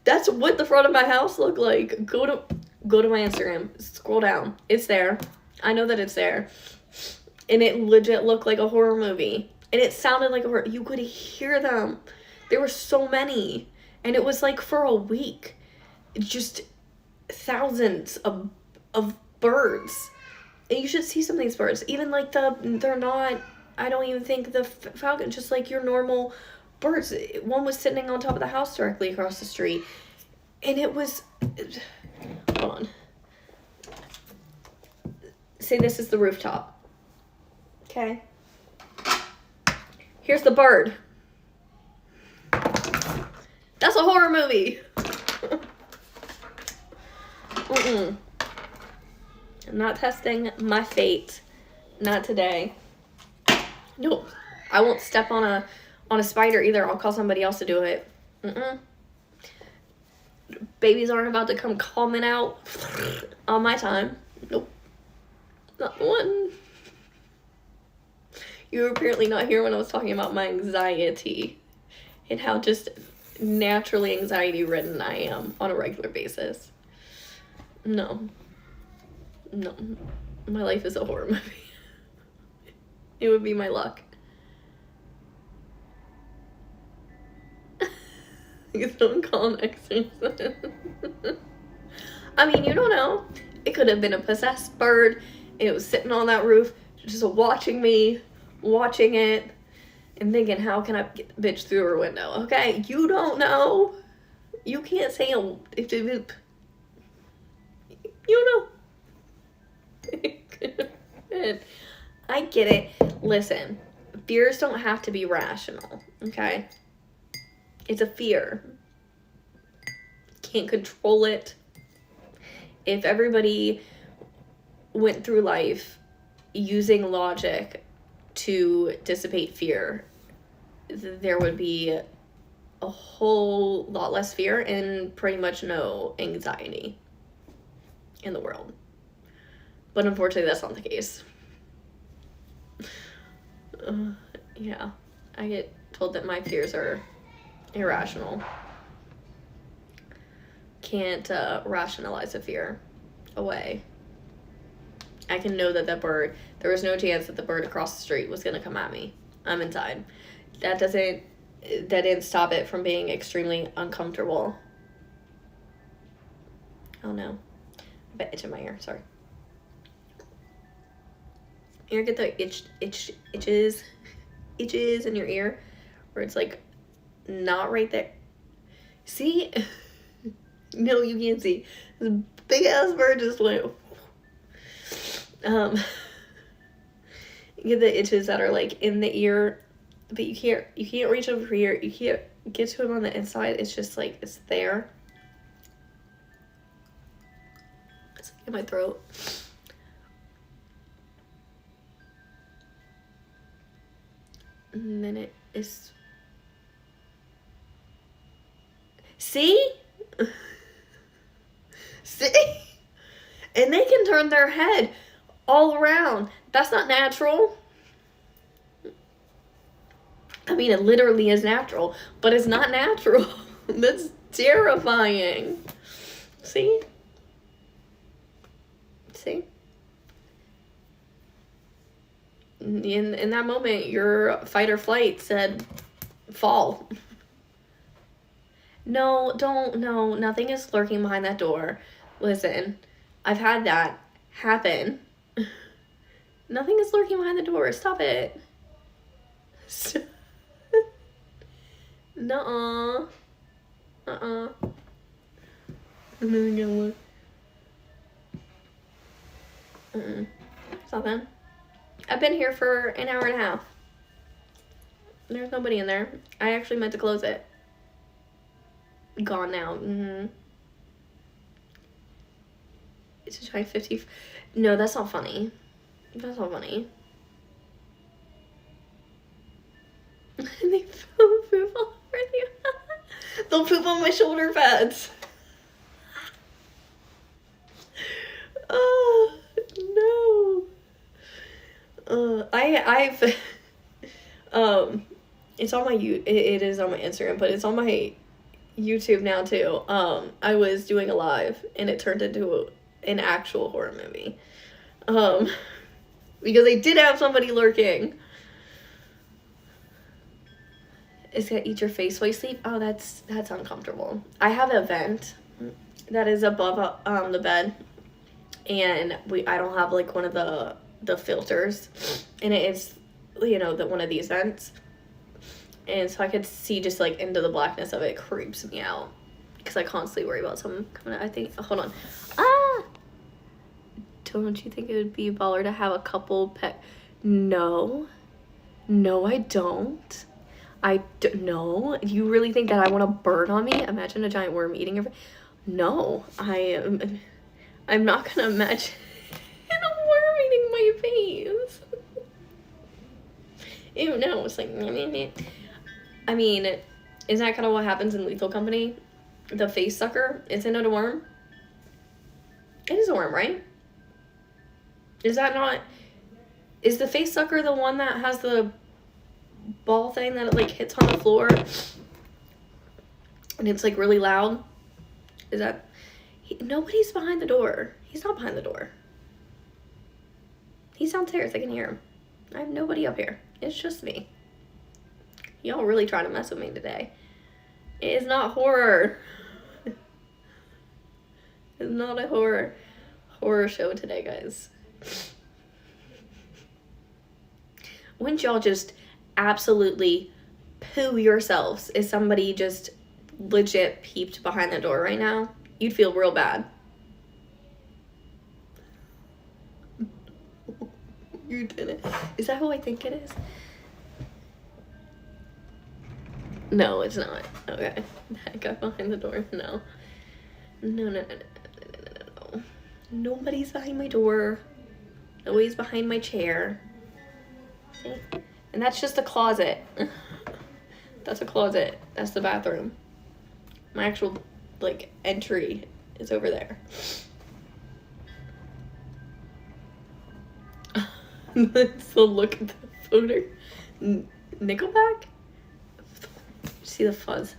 That's what the front of my house looked like. Go to my Instagram. Scroll down. It's there. I know that it's there. And it legit looked like a horror movie. And it sounded like a horror. You could hear them. There were so many. And it was like for a week. Just thousands of birds. And you should see some of these birds. Even like they're not, I don't even think the falcon, just like your normal birds. One was sitting on top of the house directly across the street. And it was, hold on. Say this is the rooftop. Okay. Here's the bird. That's a horror movie. I'm not testing my fate. Not today. Nope. I won't step on a spider either. I'll call somebody else to do it. Babies aren't about to come calming out on my time. Nope. Not the one. You were apparently not here when I was talking about my anxiety and how just naturally anxiety-ridden I am on a regular basis. No. No. My life is a horror movie. It would be my luck. Don't call an exorcist. I mean, you don't know. It could have been a possessed bird. It was sitting on that roof, just watching me, watching it, and thinking, how can I get the bitch through her window? Okay, you don't know. You can't say you know. I get it. Listen, fears don't have to be rational, okay? It's a fear. Can't control it. If everybody went through life using logic to dissipate fear, there would be a whole lot less fear and pretty much no anxiety in the world. But unfortunately, that's not the case. Yeah, I get told that my fears are irrational. Can't rationalize a fear away. I can know that there was no chance that the bird across the street was going to come at me. I'm inside. That didn't stop it from being extremely uncomfortable. Oh no. I bet itch in my ear, sorry. You ever get the itches in your ear where it's like not right there? See? No, you can't see. This big ass bird just went. You get the itches that are like in the ear, but you can't reach over here. You can't get to it on the inside. It's just like it's there. It's in my throat. And then it is. See? See? And they can turn their head all around. That's not natural. I mean, it literally is natural, but it's not natural. That's terrifying. See? See? In that moment, your fight or flight said, fall. No, nothing is lurking behind that door. Listen, I've had that happen. Nothing is lurking behind the door. Stop it. Nuh-uh. Uh-uh. Something. I've been here for an hour and a half. There's nobody in there. I actually meant to close it. Gone now. It's a giant 50. No, that's not funny. That's not funny. They poop all over you. They'll poop on my shoulder pads. Oh no. I've it's on my it is on my Instagram, but it's on my YouTube now too. I was doing a live and it turned into an actual horror movie. Because they did have somebody lurking. It's gonna eat your face while you sleep. Oh, that's uncomfortable. I have a vent that is above the bed, and I don't have like one of the filters, and it is, you know, one of these vents, and so I could see just like into the blackness of it. It creeps me out because I constantly worry about someone coming out. I think, hold on. Don't you think it would be baller to have a couple pet? No, I don't. No. You really think that I want a bird on me? Imagine a giant worm eating your. No, I'm not gonna imagine a worm eating my face. Ew, no, it's like. I mean, is that kind of what happens in Lethal Company? The face sucker, isn't it a worm? It is a worm, right? Is that not... Is the face sucker the one that has the ball thing that it, like, hits on the floor? And it's, like, really loud? Is that... Nobody's behind the door. He's not behind the door. He's downstairs. I can hear him. I have nobody up here. It's just me. Y'all really trying to mess with me today. It is not horror. It's not a horror show today, guys. Wouldn't y'all just absolutely poo yourselves if somebody just legit peeped behind the door right now? You'd feel real bad. You didn't. Is that who I think it is? No, it's not. Okay. That guy behind the door. No. No. Nobody's behind my door. Nobody's behind my chair. See? And that's just a closet. That's a closet. That's the bathroom. My actual, like, entry is over there. Let's look at the photo. Nickelback? See the fuzz.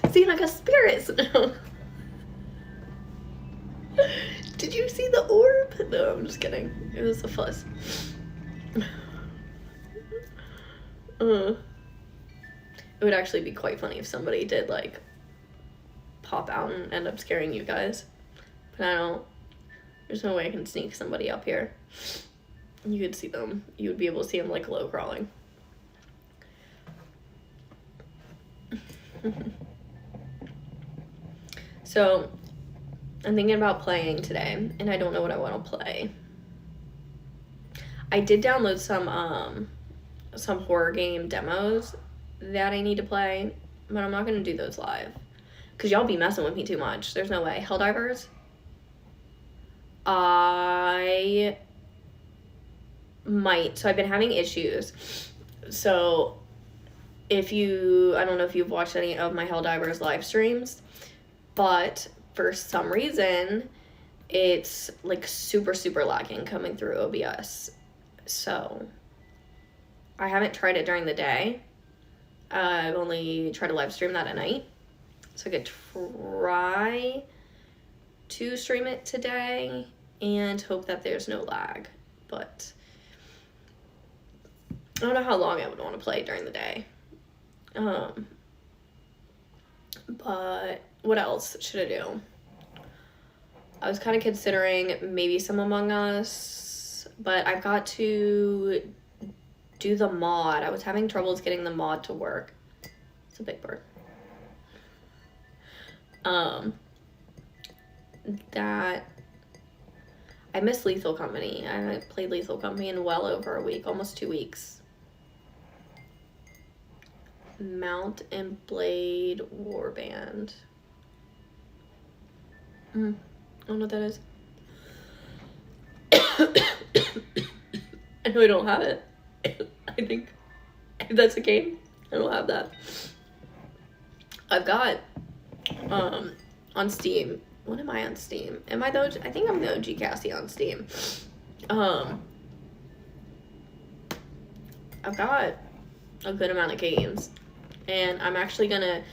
See, like a spirits. Did you see the orb? No, I'm just kidding. It was the fuzz. It would actually be quite funny if somebody did, like, pop out and end up scaring you guys. But I don't. There's no way I can sneak somebody up here. You could see them. You would be able to see them, like, low crawling. So, I'm thinking about playing today, and I don't know what I want to play. I did download some horror game demos that I need to play, but I'm not going to do those live. Because y'all be messing with me too much. There's no way. Helldivers? I might. So I've been having issues. So I don't know if you've watched any of my Helldivers live streams, but for some reason, it's like super, super lagging coming through OBS. So I haven't tried it during the day. I've only tried to live stream that at night. So I could try to stream it today and hope that there's no lag. But I don't know how long I would want to play during the day. But what else should I do? I was kind of considering maybe some Among Us, but I've got to do the mod. I was having troubles getting the mod to work. It's a big bird. That I miss Lethal Company. I haven't played Lethal Company in well over a week, almost 2 weeks. Mount and Blade Warband. I don't know what that is. I know I don't have it. I think if that's a game, I don't have that. I've got on Steam. What am I on Steam? Am I the OG? I think I'm the OG Cassie on Steam. I've got a good amount of games, and I'm actually gonna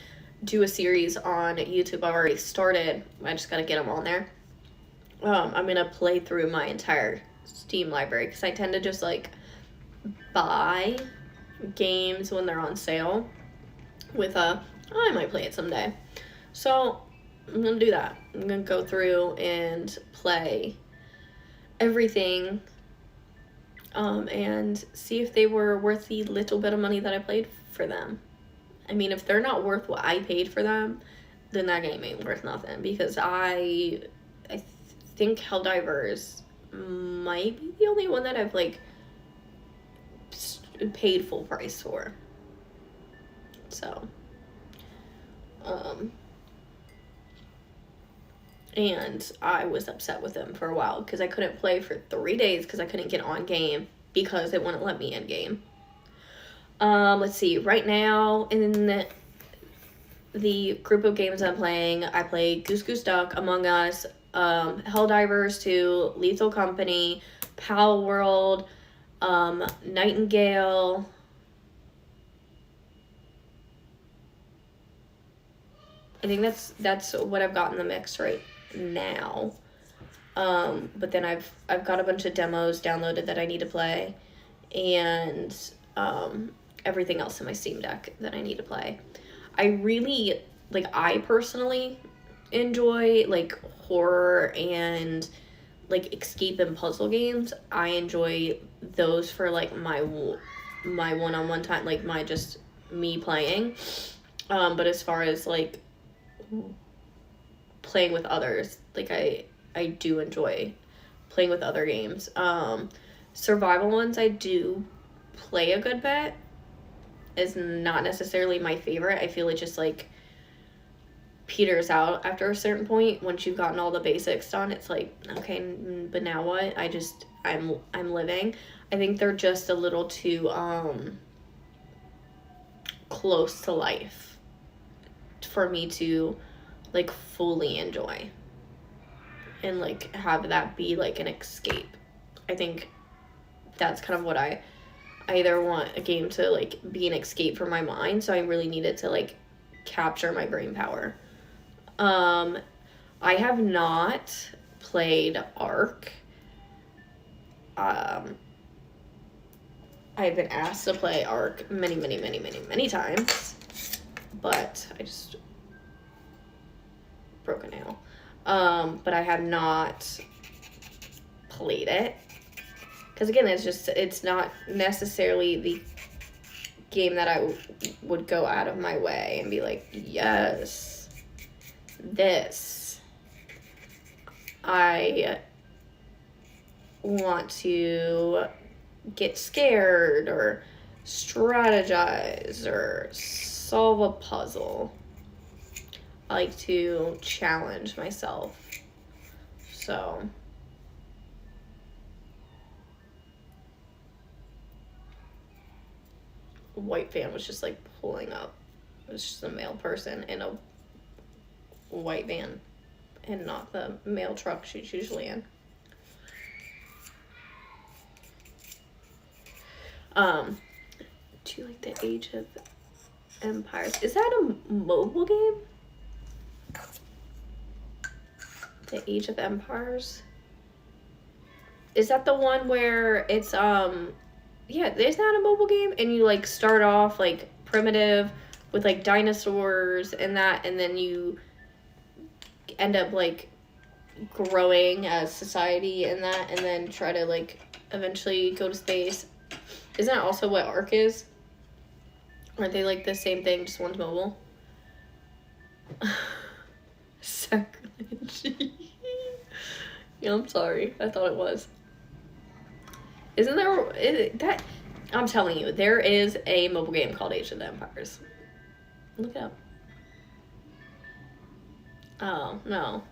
do a series on YouTube. I've already started. I just gotta get them on there. I'm gonna play through my entire Steam library because I tend to just like buy games when they're on sale with I might play it someday. So I'm gonna do that. I'm gonna go through and play everything and see if they were worth the little bit of money that I paid for them. I mean, if they're not worth what I paid for them, then that game ain't worth nothing, because I think Helldivers might be the only one that I've like paid full price for. So and I was upset with them for a while because I couldn't play for 3 days because I couldn't get on game because it wouldn't let me in game. Let's see, right now in the group of games I'm playing, I play Goose Goose Duck, Among Us, Helldivers 2, Lethal Company, Pal World, Nightingale. I think that's what I've got in the mix right now. But then I've got a bunch of demos downloaded that I need to play, and everything else in my Steam Deck that I need to play. I personally enjoy like horror and like escape and puzzle games. I enjoy those for like my one-on-one time, like my just me playing. But as far as like playing with others, like I do enjoy playing with other games. Survival ones I do play a good bit. Is not necessarily my favorite. I feel it just like peters out after a certain point. Once you've gotten all the basics done, it's like, okay, but now what? I'm living. I think they're just a little too close to life for me to like fully enjoy and like have that be like an escape. I think that's kind of what I either want a game to like be an escape for my mind, so I really needed to like capture my brain power. I have not played Ark. I've been asked to play Ark many times, but I just broke a nail. But I have not played it. Because again, it's not necessarily the game that I would go out of my way and be like, yes, this. I want to get scared or strategize or solve a puzzle. I like to challenge myself. So white van was just like pulling up. It was just a male person in a white van and not the mail truck she's usually in. Do you like the Age of Empires? Is that a mobile game? The Age of Empires? Is that the one where it's yeah, is that a mobile game? And you like start off like primitive with like dinosaurs and that, and then you end up like growing as society and that, and then try to like eventually go to space. Isn't that also what Ark is? Aren't they like the same thing, just one's mobile? Sacrilege. Yeah, I'm sorry. I thought it was. Isn't there that? I'm telling you, there is a mobile game called Age of the Empires. Look it up. Oh no.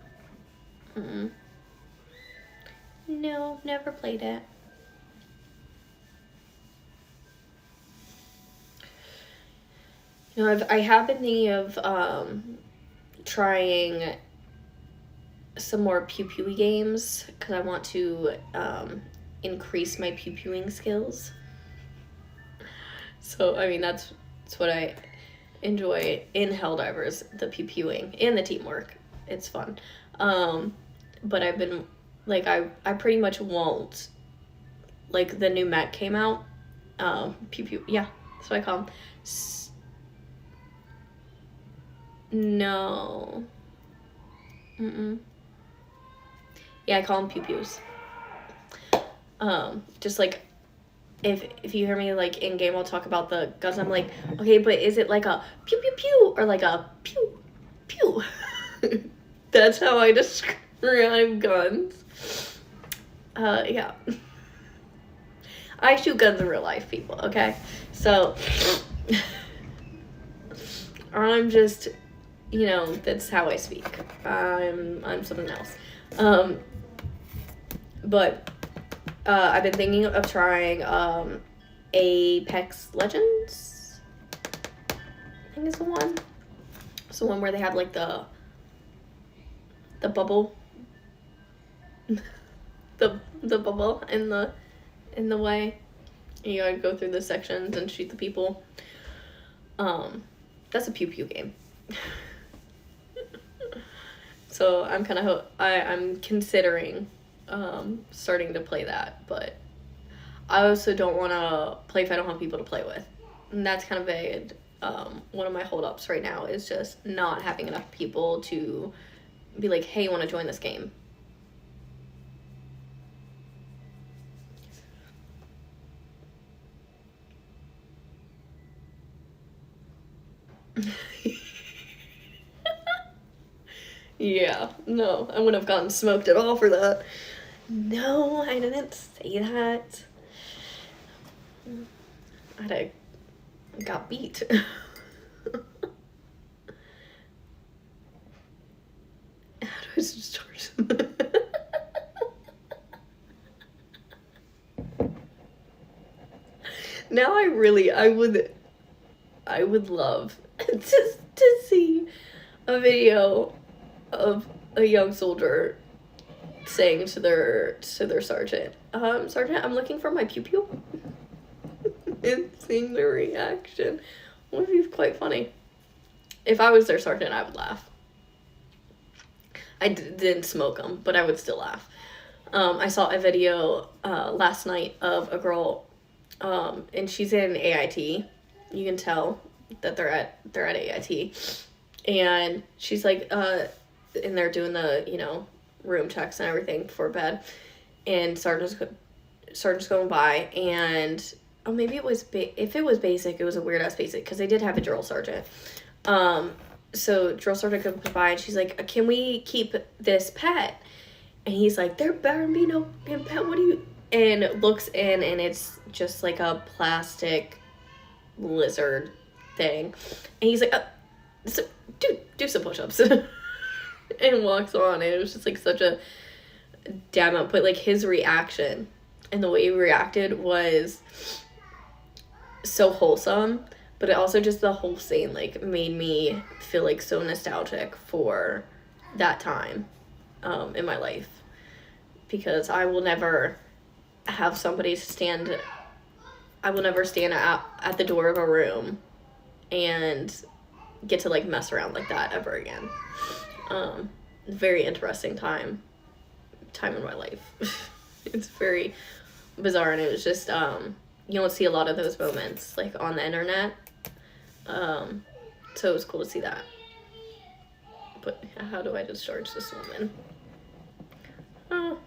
No, never played it. You know, I have been thinking of trying some more pew-pewy games because I want to increase my pew-pewing skills. So, I mean, that's what I enjoy in Helldivers, the pew-pewing and the teamwork. It's fun. But I've been, like, I pretty much won't, like, the new mech came out. Pew-pew, yeah, that's what I call them. No. Yeah, I call them pew-pews. Just like, if you hear me like in game, I'll talk about the guns. I'm like, okay, but is it like a pew pew pew or like a pew pew? That's how I describe guns. Yeah. I shoot guns in real life, people. Okay, so I'm just, you know, that's how I speak. I'm something else. But I've been thinking of trying Apex Legends, I think is the one. It's the one where they have like the bubble, the bubble in the way. And you gotta go through the sections and shoot the people. That's a pew pew game. So I'm kind of I'm considering starting to play that, but I also don't want to play if I don't have people to play with, and that's kind of one of my holdups right now is just not having enough people to be like, hey, you want to join this game? Yeah, no, I wouldn't have gotten smoked at all for that. No, I didn't say that. I got beat. How do I start? Now I would love to see a video of a young soldier saying to their sergeant, Sergeant, I'm looking for my pew pew. And seeing their reaction would be quite funny. If I was their sergeant, I would laugh. I didn't smoke them, but I would still laugh. I saw a video last night of a girl, and she's in AIT. You can tell that they're at AIT, and she's like, and they're doing the room checks and everything before bed, and sergeant's going by, and maybe it was if it was basic, it was a weird ass basic because they did have a drill sergeant. So drill sergeant comes by and she's like, can we keep this pet? And he's like, there better be no pet. What do you? And looks in, and it's just like a plastic lizard thing. And he's like, do some push-ups. And walks on. And it was just like such a damn up. But like his reaction and the way he reacted was so wholesome. But it also just the whole scene like made me feel like so nostalgic for that time in my life, because I will never have somebody stand. I will never stand at the door of a room and get to like mess around like that ever again. Very interesting time in my life. It's very bizarre, and it was just you don't see a lot of those moments like on the internet. So it was cool to see that. But how do I discharge this woman? Oh,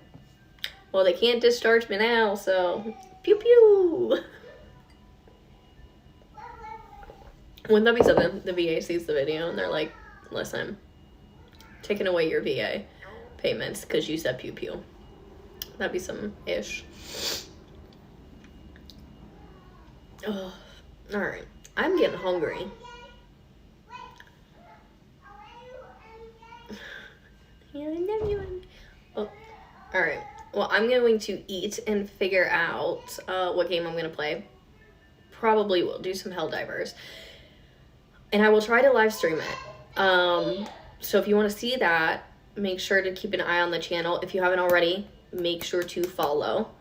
well, they can't discharge me now, so pew pew. Wouldn't that be something? The VA sees the video and they're like, listen, taking away your VA payments because you said pew pew. That'd be some ish. Oh, all right. I'm getting hungry. Yeah, I love you. Oh, all right. Well, I'm going to eat and figure out what game I'm going to play. Probably will do some Helldivers. And I will try to live stream it. So if you want to see that, make sure to keep an eye on the channel. If you haven't already, make sure to follow.